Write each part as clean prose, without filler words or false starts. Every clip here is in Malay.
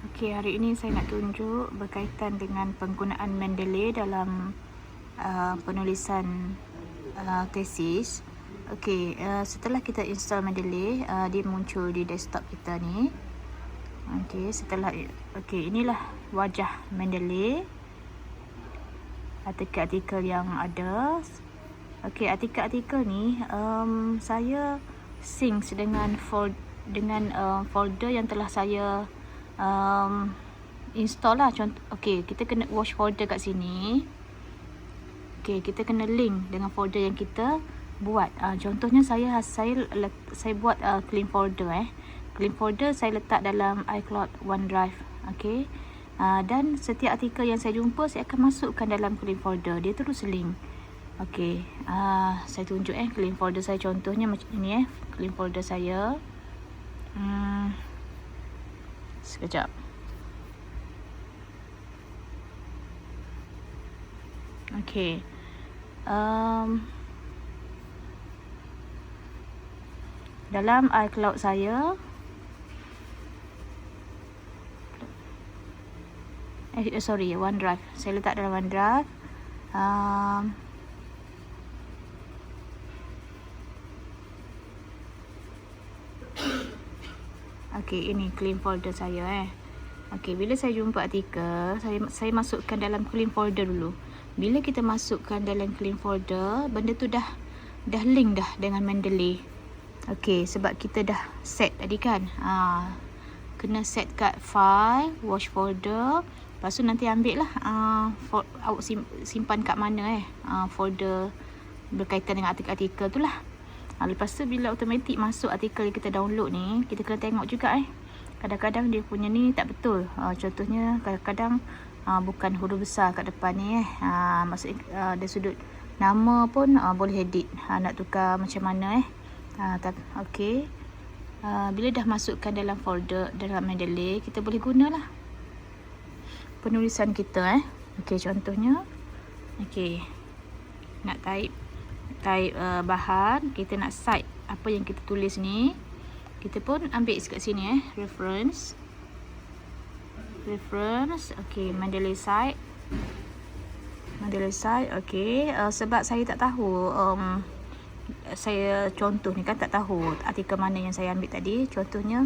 Okey, hari ini saya nak tunjuk berkaitan dengan penggunaan Mendeley dalam penulisan tesis. Okey, setelah kita install Mendeley, dia muncul di desktop kita ni. Okey, inilah wajah Mendeley. Artikel-artikel yang ada. Okey, artikel-artikel ni saya sync dengan folder yang telah saya install lah. Okey, kita kena watch folder kat sini. Okey, kita kena link dengan folder yang kita buat. Contohnya saya buat clean folder. Clean folder saya letak dalam iCloud OneDrive. Okey. Dan setiap artikel yang saya jumpa saya akan masukkan dalam clean folder. Dia terus link. Okey. Saya tunjuk clean folder saya, contohnya macam ni clean folder saya. Sekejap. Okey. Dalam iCloud saya, OneDrive. Saya letak dalam OneDrive. Okey, ini clean folder saya Okey, bila saya jumpa artikel, saya masukkan dalam clean folder dulu. Bila kita masukkan dalam clean folder, benda tu dah link dah dengan Mendeley. Okey, sebab kita dah set tadi kan. Kena set kat file, watch folder. Lepas tu nanti ambil lah awak simpan kat mana folder berkaitan dengan artikel-artikel tu lah. Lepas tu bila automatik masuk artikel yang kita download ni, kita kena tengok juga kadang-kadang dia punya ni tak betul. Contohnya kadang-kadang bukan huruf besar kat depan ni maksudnya dari sudut nama pun boleh edit. Nak tukar macam mana okey. Bila dah masukkan dalam folder dalam Mendeley, kita boleh gunalah penulisan kita okey, contohnya okey, nak type bahan, kita nak cite apa yang kita tulis ni, kita pun ambil kat sini reference. Okey, Mendeley cite. Okey, sebab saya tak tahu saya contoh ni kan tak tahu artikel mana yang saya ambil tadi. Contohnya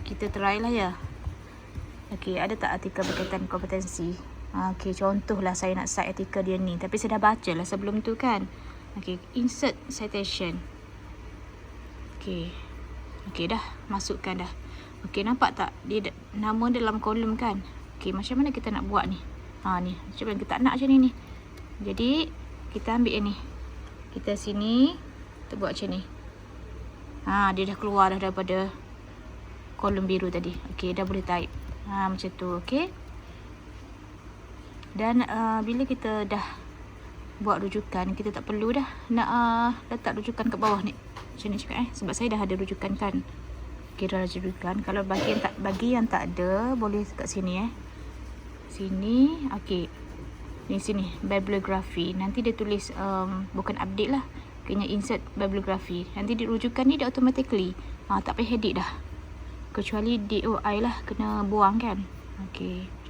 kita try lah ya. Okey, ada tak artikel berkaitan kompetensi? Okey, contohlah saya nak cite artikel dia ni, tapi saya dah baca lah sebelum tu kan. Okey, insert citation. Okey, dah masukkan dah. Okey, nampak tak dia nama dalam kolom kan. Okey, macam mana kita nak buat ni? Ni, macam mana kita nak macam ni. Jadi kita ambil yang ni, kita sini, kita buat macam ni. Dia dah keluar dah daripada kolom biru tadi. Okey, dah boleh type. Macam tu. Okey. Dan bila kita dah buat rujukan, kita tak perlu dah nak letak rujukan kat bawah ni. Macam ni cakap sebab saya dah ada rujukan kan. Okey, dah ada rujukan. Kalau bagi yang tak ada, boleh kat sini sini. Okey, ni sini bibliography. Nanti dia tulis bukan update lah, kena insert bibliography. Nanti di rujukan ni dia automatically tak payah edit dah, kecuali DOI lah kena buang kan. Okey.